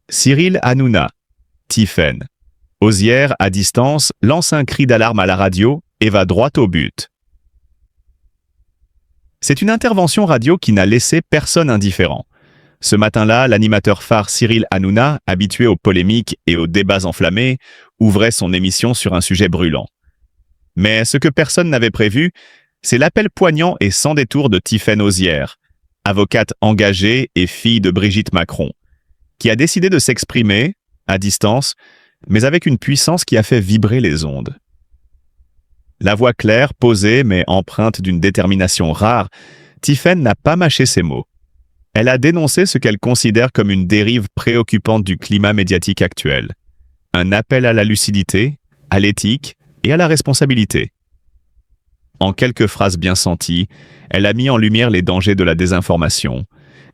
Cyril Hanouna, Tiphaine. Ozière, à distance, lance un cri d'alarme à la radio et va droit au but. C'est une intervention radio qui n'a laissé personne indifférent. Ce matin-là, l'animateur phare Cyril Hanouna, habitué aux polémiques et aux débats enflammés, ouvrait son émission sur un sujet brûlant. Mais ce que personne n'avait prévu, c'est l'appel poignant et sans détour de Tiphaine Ozière, avocate engagée et fille de Brigitte Macron, qui a décidé de s'exprimer, à distance, mais avec une puissance qui a fait vibrer les ondes. La voix claire, posée, mais empreinte d'une détermination rare, Tiphaine n'a pas mâché ses mots. Elle a dénoncé ce qu'elle considère comme une dérive préoccupante du climat médiatique actuel. Un appel à la lucidité, à l'éthique et à la responsabilité. En quelques phrases bien senties, elle a mis en lumière les dangers de la désinformation,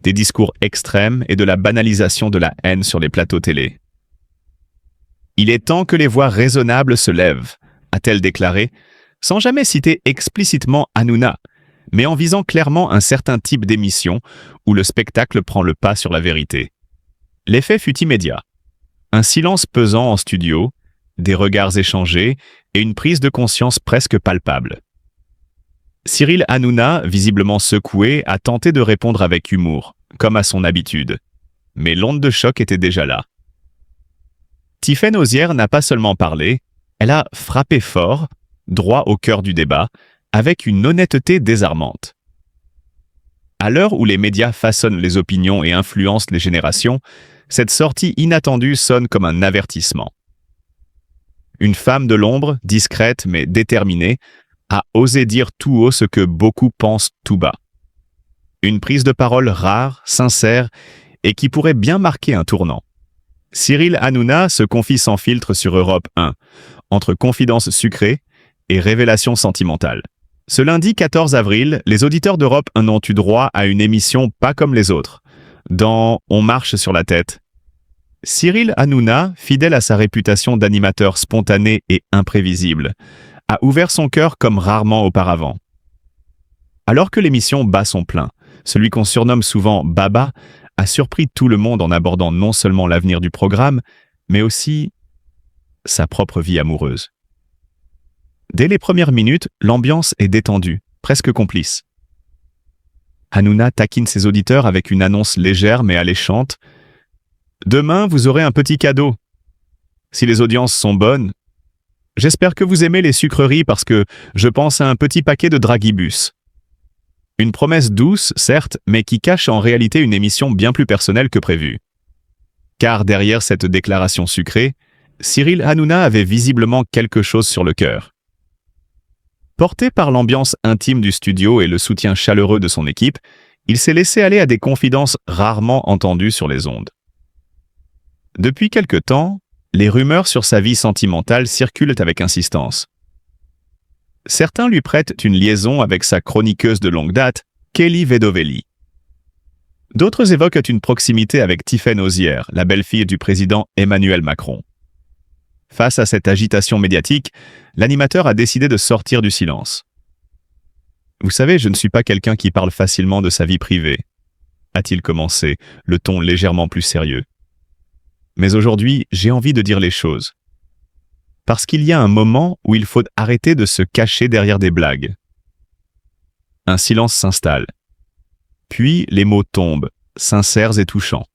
des discours extrêmes et de la banalisation de la haine sur les plateaux télé. Il est temps que les voix raisonnables se lèvent, a-t-elle déclaré, sans jamais citer explicitement Hanouna, mais en visant clairement un certain type d'émission où le spectacle prend le pas sur la vérité. L'effet fut immédiat. Un silence pesant en studio, des regards échangés et une prise de conscience presque palpable. Cyril Hanouna, visiblement secoué, a tenté de répondre avec humour, comme à son habitude. Mais l'onde de choc était déjà là. Tiphaine Ozière n'a pas seulement parlé, elle a frappé fort, droit au cœur du débat, avec une honnêteté désarmante. À l'heure où les médias façonnent les opinions et influencent les générations, cette sortie inattendue sonne comme un avertissement. Une femme de l'ombre, discrète mais déterminée, a osé dire tout haut ce que beaucoup pensent tout bas. Une prise de parole rare, sincère et qui pourrait bien marquer un tournant. Cyril Hanouna se confie sans filtre sur Europe 1, entre confidences sucrées et révélations sentimentales. Ce lundi 14 avril, les auditeurs d'Europe 1 ont eu droit à une émission pas comme les autres, dans On marche sur la tête. Cyril Hanouna, fidèle à sa réputation d'animateur spontané et imprévisible, a ouvert son cœur comme rarement auparavant. Alors que l'émission bat son plein, celui qu'on surnomme souvent Baba a surpris tout le monde en abordant non seulement l'avenir du programme, mais aussi sa propre vie amoureuse. Dès les premières minutes, l'ambiance est détendue, presque complice. Hanouna taquine ses auditeurs avec une annonce légère mais alléchante. « Demain, vous aurez un petit cadeau. Si les audiences sont bonnes, j'espère que vous aimez les sucreries parce que je pense à un petit paquet de Dragibus. » Une promesse douce, certes, mais qui cache en réalité une émission bien plus personnelle que prévu. Car derrière cette déclaration sucrée, Cyril Hanouna avait visiblement quelque chose sur le cœur. Porté par l'ambiance intime du studio et le soutien chaleureux de son équipe, il s'est laissé aller à des confidences rarement entendues sur les ondes. Depuis quelque temps, les rumeurs sur sa vie sentimentale circulent avec insistance. Certains lui prêtent une liaison avec sa chroniqueuse de longue date, Kelly Vedovelli. D'autres évoquent une proximité avec Tiphaine Ozière, la belle-fille du président Emmanuel Macron. Face à cette agitation médiatique, l'animateur a décidé de sortir du silence. « Vous savez, je ne suis pas quelqu'un qui parle facilement de sa vie privée, » a-t-il commencé, le ton légèrement plus sérieux. « Mais aujourd'hui, j'ai envie de dire les choses. Parce qu'il y a un moment où il faut arrêter de se cacher derrière des blagues. » Un silence s'installe. Puis les mots tombent, sincères et touchants.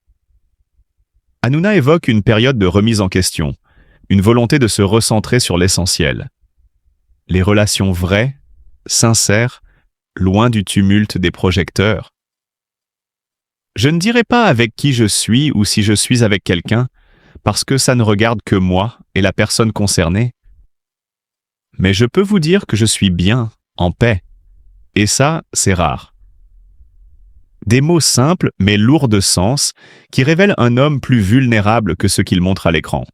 Hanouna évoque une période de remise en question, une volonté de se recentrer sur l'essentiel. Les relations vraies, sincères, loin du tumulte des projecteurs. Je ne dirai pas avec qui je suis ou si je suis avec quelqu'un, parce que ça ne regarde que moi et la personne concernée. Mais je peux vous dire que je suis bien, en paix. Et ça, c'est rare. Des mots simples mais lourds de sens qui révèlent un homme plus vulnérable que ce qu'il montre à l'écran.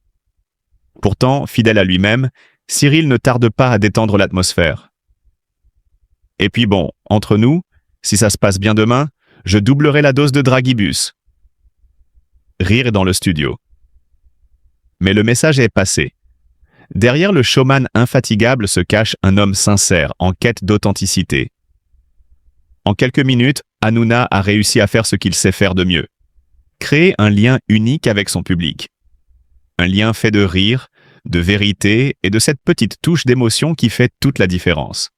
Pourtant, fidèle à lui-même, Cyril ne tarde pas à détendre l'atmosphère. Et puis bon, entre nous, si ça se passe bien demain, je doublerai la dose de Dragibus. Rire dans le studio. Mais le message est passé. Derrière le showman infatigable se cache un homme sincère, en quête d'authenticité. En quelques minutes, Hanouna a réussi à faire ce qu'il sait faire de mieux. créer un lien unique avec son public. Un lien fait de rire, de vérité et de cette petite touche d'émotion qui fait toute la différence.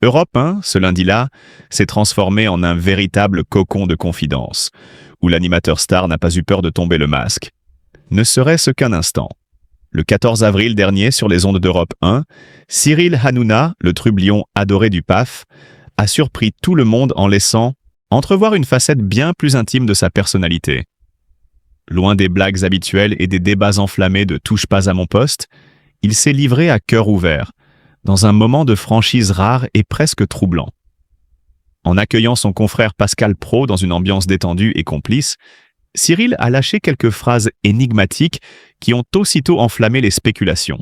Europe 1, ce lundi-là, s'est transformé en un véritable cocon de confidence, où l'animateur star n'a pas eu peur de tomber le masque. Ne serait-ce qu'un instant. Le 14 avril dernier, sur les ondes d'Europe 1, Cyril Hanouna, le trublion adoré du PAF, a surpris tout le monde en laissant entrevoir une facette bien plus intime de sa personnalité. Loin des blagues habituelles et des débats enflammés de « touche pas à mon poste », il s'est livré à cœur ouvert, dans un moment de franchise rare et presque troublant. En accueillant son confrère Pascal Praud dans une ambiance détendue et complice, Cyril a lâché quelques phrases énigmatiques qui ont aussitôt enflammé les spéculations.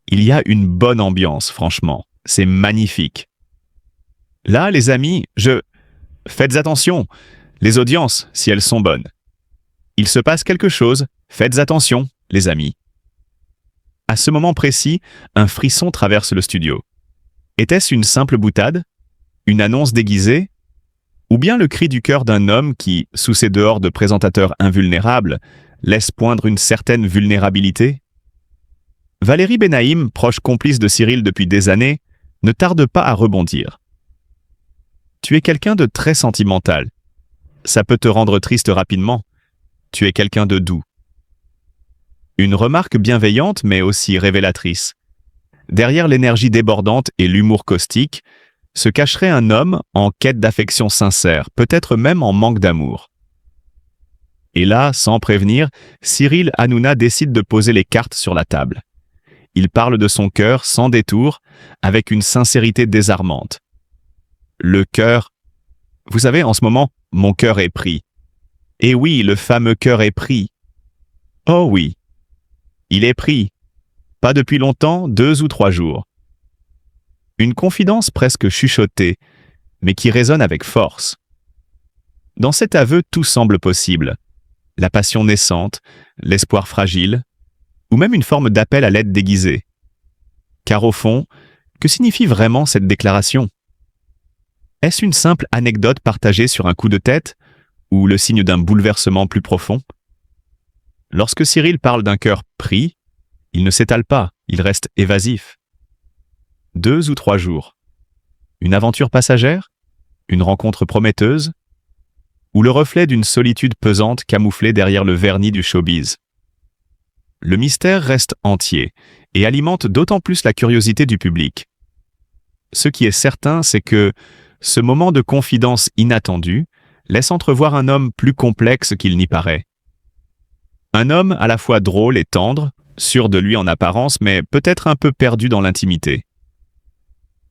Il y a une bonne ambiance, franchement. C'est magnifique. Là, les amis, Faites attention, les audiences, si elles sont bonnes. Il se passe quelque chose, faites attention, les amis. À ce moment précis, un frisson traverse le studio. Était-ce une simple boutade? Une annonce déguisée? Ou bien le cri du cœur d'un homme qui, sous ses dehors de présentateur invulnérable, laisse poindre une certaine vulnérabilité? Valérie Benaïm, proche complice de Cyril depuis des années, ne tarde pas à rebondir. Tu es quelqu'un de très sentimental. Ça peut te rendre triste rapidement. Tu es quelqu'un de doux. Une remarque bienveillante mais aussi révélatrice. Derrière l'énergie débordante et l'humour caustique, se cacherait un homme en quête d'affection sincère, peut-être même en manque d'amour. Et là, sans prévenir, Cyril Hanouna décide de poser les cartes sur la table. Il parle de son cœur sans détour, avec une sincérité désarmante. Le cœur. Vous savez, en ce moment, mon cœur est pris. Et oui, le fameux cœur est pris. Oh oui, il est pris. Pas depuis longtemps, 2 ou 3 jours. Une confidence presque chuchotée, mais qui résonne avec force. Dans cet aveu, tout semble possible. La passion naissante, l'espoir fragile, ou même une forme d'appel à l'aide déguisée. Car au fond, que signifie vraiment cette déclaration? Est-ce une simple anecdote partagée sur un coup de tête, ou le signe d'un bouleversement plus profond? Lorsque Cyril parle d'un cœur pris, il ne s'étale pas, il reste évasif. 2 ou 3 jours. Une aventure passagère? Une rencontre prometteuse? Ou le reflet d'une solitude pesante camouflée derrière le vernis du showbiz? Le mystère reste entier et alimente d'autant plus la curiosité du public. Ce qui est certain, c'est que ce moment de confidence inattendue laisse entrevoir un homme plus complexe qu'il n'y paraît. Un homme à la fois drôle et tendre, sûr de lui en apparence, mais peut-être un peu perdu dans l'intimité.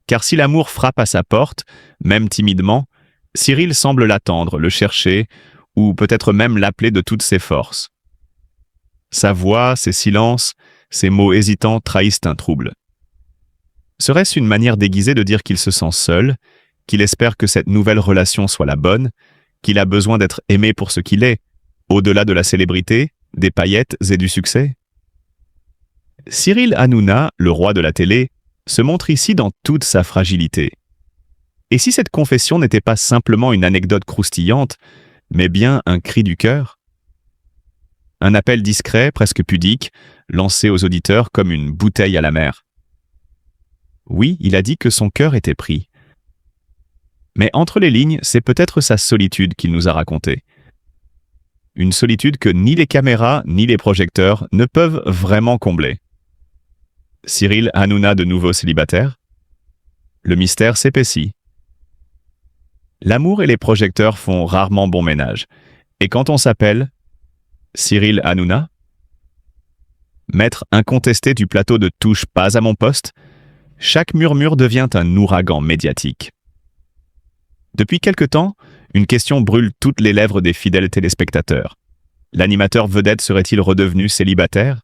Car si l'amour frappe à sa porte, même timidement, Cyril semble l'attendre, le chercher, ou peut-être même l'appeler de toutes ses forces. Sa voix, ses silences, ses mots hésitants trahissent un trouble. Serait-ce une manière déguisée de dire qu'il se sent seul, qu'il espère que cette nouvelle relation soit la bonne, qu'il a besoin d'être aimé pour ce qu'il est, au-delà de la célébrité, des paillettes et du succès? Cyril Hanouna, le roi de la télé, se montre ici dans toute sa fragilité. Et si cette confession n'était pas simplement une anecdote croustillante, mais bien un cri du cœur? Un appel discret, presque pudique, lancé aux auditeurs comme une bouteille à la mer. Oui, il a dit que son cœur était pris. Mais entre les lignes, c'est peut-être sa solitude qu'il nous a racontée. Une solitude que ni les caméras ni les projecteurs ne peuvent vraiment combler. Cyril Hanouna de nouveau célibataire? Le mystère s'épaissit. L'amour et les projecteurs font rarement bon ménage. Et quand on s'appelle Cyril Hanouna? Maître incontesté du plateau de Touche pas à mon poste, chaque murmure devient un ouragan médiatique. Depuis quelque temps, une question brûle toutes les lèvres des fidèles téléspectateurs. L'animateur vedette serait-il redevenu célibataire?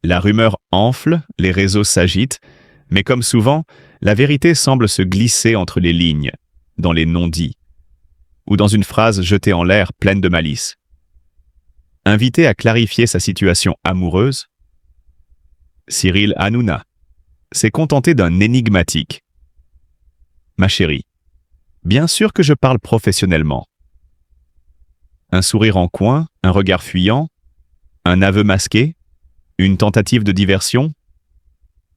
La rumeur enfle, les réseaux s'agitent, mais comme souvent, la vérité semble se glisser entre les lignes, dans les non-dits, ou dans une phrase jetée en l'air pleine de malice. Invité à clarifier sa situation amoureuse, Cyril Hanouna s'est contenté d'un énigmatique. « Ma chérie, bien sûr que je parle professionnellement. Un sourire en coin, un regard fuyant, un aveu masqué, une tentative de diversion?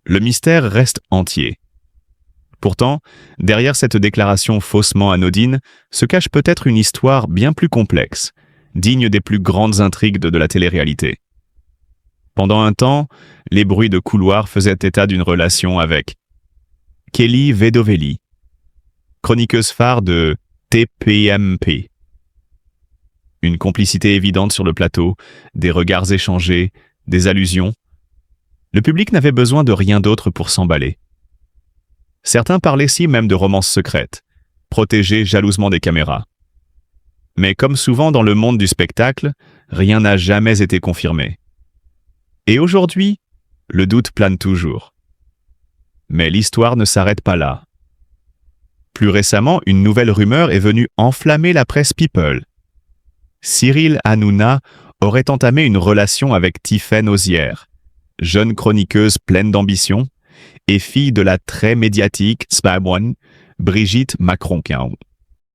Le mystère reste entier. Pourtant, derrière cette déclaration faussement anodine se cache peut-être une histoire bien plus complexe, digne des plus grandes intrigues de la télé-réalité. Pendant un temps, les bruits de couloir faisaient état d'une relation avec Kelly Vedovelli, chroniqueuse phare de TPMP. Une complicité évidente sur le plateau, des regards échangés, des allusions. Le public n'avait besoin de rien d'autre pour s'emballer. Certains parlaient ici même de romances secrètes, protégées jalousement des caméras. Mais comme souvent dans le monde du spectacle, rien n'a jamais été confirmé. Et aujourd'hui, le doute plane toujours. Mais l'histoire ne s'arrête pas là. Plus récemment, une nouvelle rumeur est venue enflammer la presse People. Cyril Hanouna aurait entamé une relation avec Tiffaine Auzière, jeune chroniqueuse pleine d'ambition et fille de la très médiatique Spam One, Brigitte Macron-Quin.